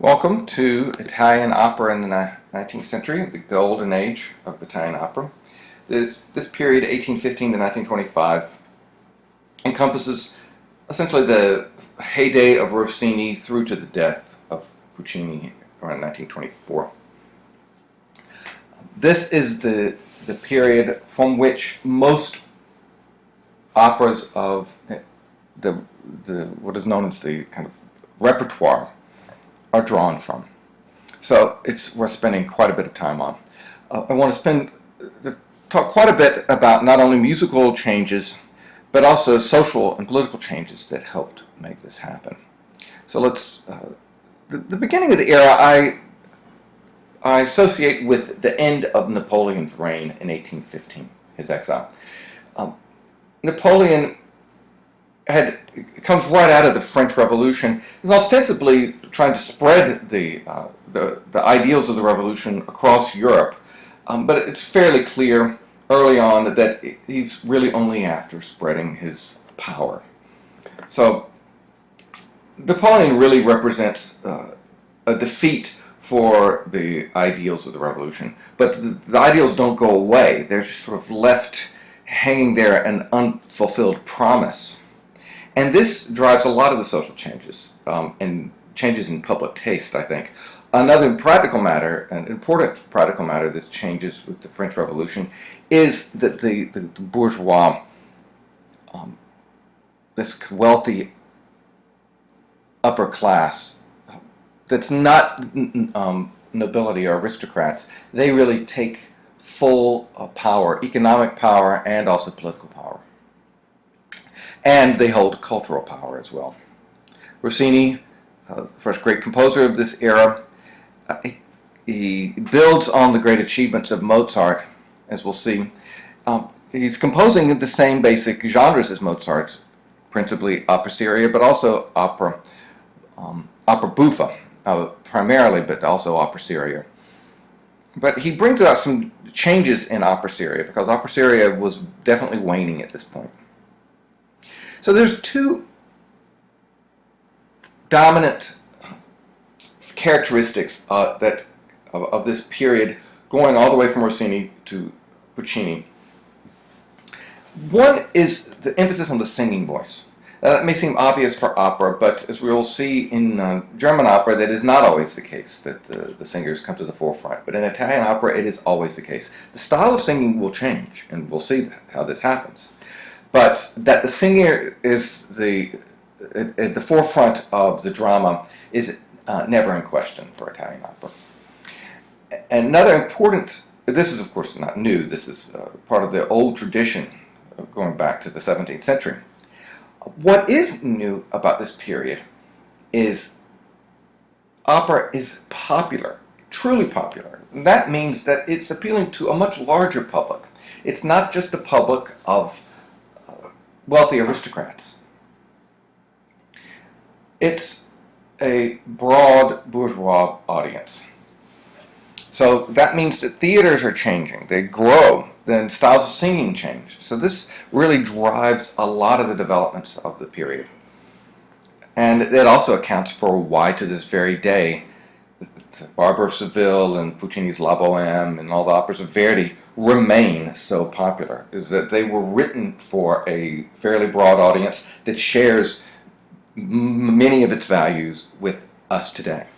Welcome to Italian opera in the 19th century, the golden age of Italian opera. This period, 1815 to 1925, encompasses essentially the heyday of Rossini through to the death of Puccini around 1924. This is the period from which most operas of the what is known as the kind of repertoire are drawn from. So we're spending quite a bit of time on. I want to talk quite a bit about not only musical changes, but also social and political changes that helped make this happen. So let's, the beginning of the era I associate with the end of Napoleon's reign in 1815, his exile. Napoleon comes right out of the French Revolution. He's ostensibly trying to spread the ideals of the Revolution across Europe, but it's fairly clear early on that he's really only after spreading his power. So Napoleon really represents a defeat for the ideals of the Revolution, but the ideals don't go away. They're just sort of left hanging there, an unfulfilled promise. And this drives a lot of the social changes and changes in public taste, I think. Another practical matter, an important practical matter that changes with the French Revolution is that the bourgeois, this wealthy upper class that's not nobility or aristocrats, they really take full power, economic power and also political power. And they hold cultural power as well. Rossini, the first great composer of this era, he builds on the great achievements of Mozart, as we'll see. He's composing the same basic genres as Mozart, principally opera seria, but also opera buffa, primarily, but also opera seria. But he brings about some changes in opera seria, because opera seria was definitely waning at this point. So there's two dominant characteristics of this period, going all the way from Rossini to Puccini. One is the emphasis on the singing voice. That may seem obvious for opera, but as we will see in German opera, that is not always the case, that the singers come to the forefront. But in Italian opera, it is always the case. The style of singing will change, and we'll see how this happens. But that the singer is at the forefront of the drama is never in question for Italian opera. Another important, this is of course not new, this is part of the old tradition going back to the 17th century. What is new about this period is opera is popular, truly popular. That means that it's appealing to a much larger public. It's not just a public of wealthy aristocrats. It's a broad bourgeois audience. So that means that theaters are changing, they grow, then styles of singing change. So this really drives a lot of the developments of the period. And it also accounts for why to this very day the Barber of Seville and Puccini's La Bohème and all the operas of Verdi remain so popular, is that they were written for a fairly broad audience that shares many of its values with us today.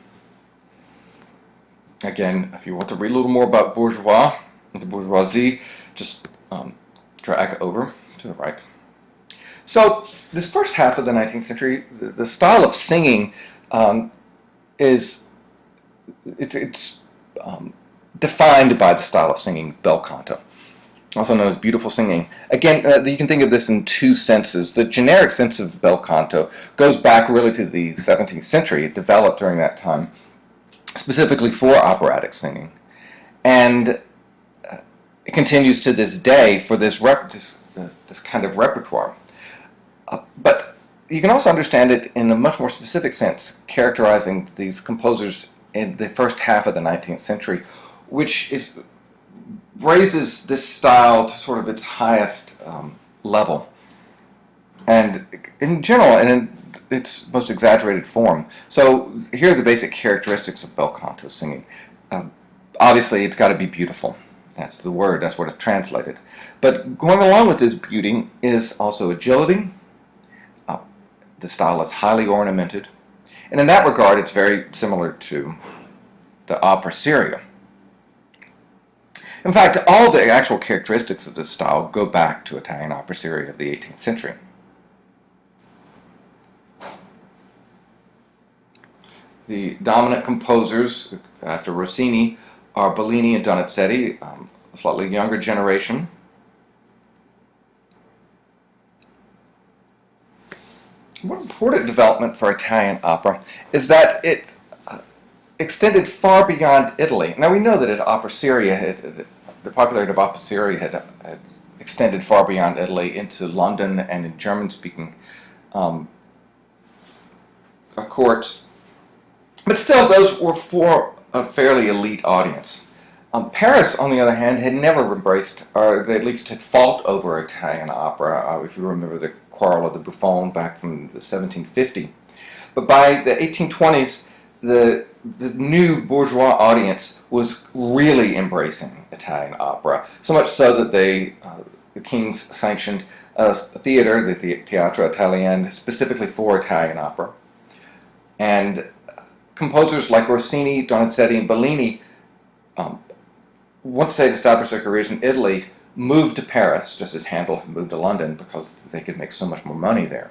Again, if you want to read a little more about the bourgeoisie, just drag over to the right. So this first half of the 19th century, the style of singing is defined by the style of singing bel canto, also known as beautiful singing. Again, you can think of this in two senses. The generic sense of bel canto goes back really to the 17th century. It developed during that time, specifically for operatic singing. And it continues to this day for this kind of repertoire. But you can also understand it in a much more specific sense, characterizing these composers in the first half of the 19th century, which raises this style to sort of its highest level. And in general, and its most exaggerated form. So here are the basic characteristics of bel canto singing. Obviously, it's got to be beautiful. That's the word. That's what it's translated. But going along with this beauty is also agility. The style is highly ornamented. And in that regard, it's very similar to the opera seria. In fact, all the actual characteristics of this style go back to Italian opera seria of the 18th century. The dominant composers after Rossini are Bellini and Donizetti, a slightly younger generation. One important development for Italian opera is that it extended far beyond Italy. Now we know that opera seria, the popularity of opera seria had extended far beyond Italy into London and in German-speaking courts. But still, those were for a fairly elite audience. Paris, on the other hand, had never embraced, or they at least had fought over Italian opera, if you remember the quarrel of the Buffon back from 1750. But by the 1820s, the new bourgeois audience was really embracing Italian opera, so much so that the kings sanctioned a theater, the Teatro Italien, specifically for Italian opera. And composers like Rossini, Donizetti, and Bellini, once they had established their careers in Italy, moved to Paris, just as Handel had moved to London, because they could make so much more money there.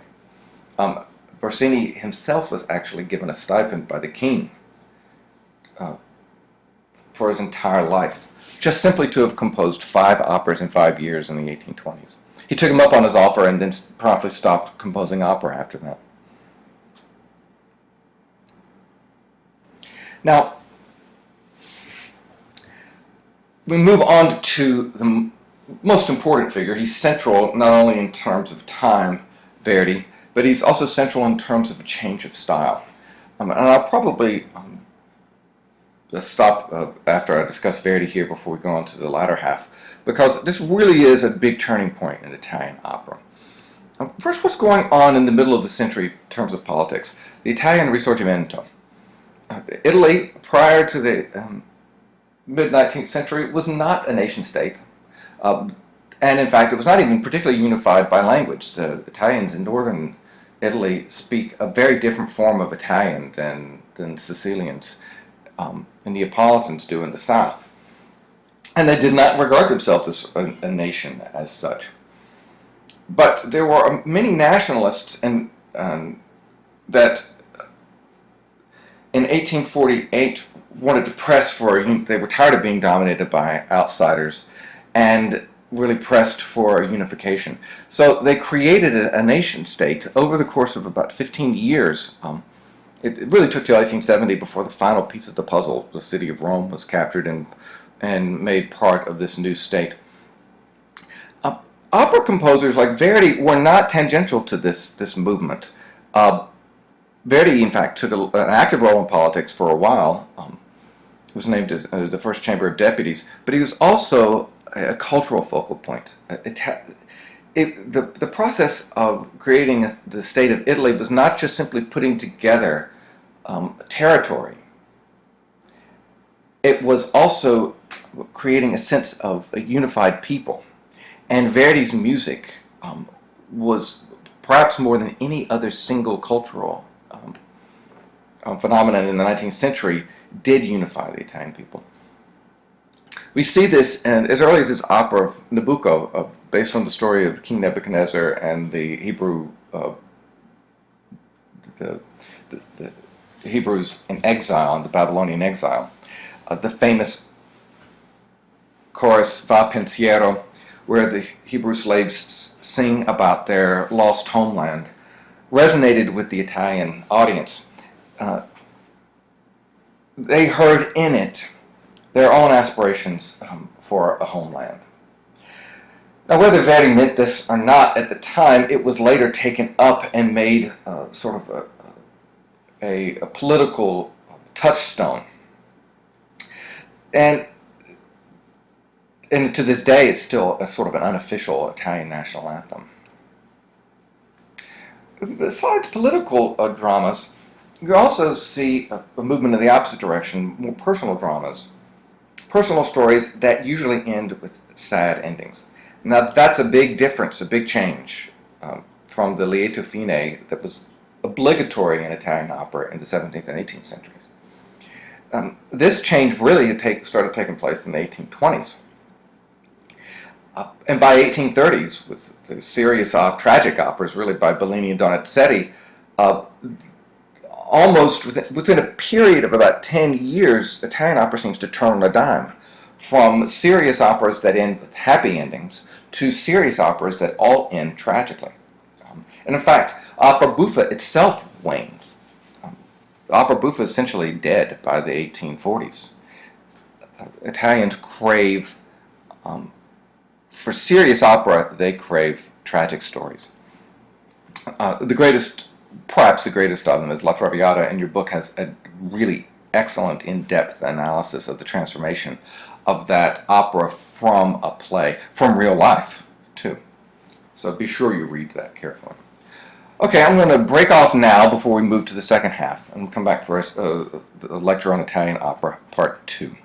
Rossini himself was actually given a stipend by the king for his entire life, just simply to have composed 5 operas in 5 years in the 1820s. He took him up on his offer and then promptly stopped composing opera after that. Now, we move on to the most important figure. He's central not only in terms of time, Verdi, but he's also central in terms of a change of style. And I'll probably stop after I discuss Verdi here before we go on to the latter half, because this really is a big turning point in Italian opera. First, what's going on in the middle of the century in terms of politics? The Italian Risorgimento. Italy, prior to the mid-19th century, was not a nation-state. And in fact, it was not even particularly unified by language. The Italians in northern Italy speak a very different form of Italian than Sicilians and Neapolitans do in the south. And they did not regard themselves as a nation as such. But there were many nationalists that in 1848 wanted to press for, they were tired of being dominated by outsiders and really pressed for unification. So they created a nation state over the course of about 15 years. It really took till 1870 before the final piece of the puzzle, the city of Rome, was captured and made part of this new state. Opera composers like Verdi were not tangential to this movement. Verdi, in fact, took an active role in politics for a while. He was named as the first Chamber of Deputies, but he was also a cultural focal point. The process of creating the state of Italy was not just simply putting together territory. It was also creating a sense of a unified people. And Verdi's music was perhaps more than any other single cultural phenomenon in the 19th century did unify the Italian people. We see this as early as his opera of Nabucco, based on the story of King Nebuchadnezzar and the Hebrew, the Hebrews in exile, in the Babylonian exile. The famous chorus Va Pensiero, where the Hebrew slaves sing about their lost homeland, resonated with the Italian audience. They heard in it their own aspirations for a homeland. Now, whether Verdi meant this or not at the time, it was later taken up and made sort of a political touchstone. And to this day, it's still a sort of an unofficial Italian national anthem. Besides political dramas, you also see a movement in the opposite direction, more personal dramas, personal stories that usually end with sad endings. Now that's a big difference, a big change from the lieto fine that was obligatory in Italian opera in the 17th and 18th centuries. This change really started taking place in the 1820s. And by 1830s, with the serious tragic operas, really by Bellini and Donizetti, almost within a period of about 10 years, Italian opera seems to turn on a dime. From serious operas that end with happy endings to serious operas that all end tragically. And in fact, opera buffa itself wanes. Opera buffa is essentially dead by the 1840s. Italians crave, for serious opera, they crave tragic stories. Perhaps the greatest of them is La Traviata, and your book has a really excellent in-depth analysis of the transformation of that opera from a play, from real life, too. So be sure you read that carefully. Okay, I'm going to break off now before we move to the second half, and we'll come back for a lecture on Italian opera, part 2.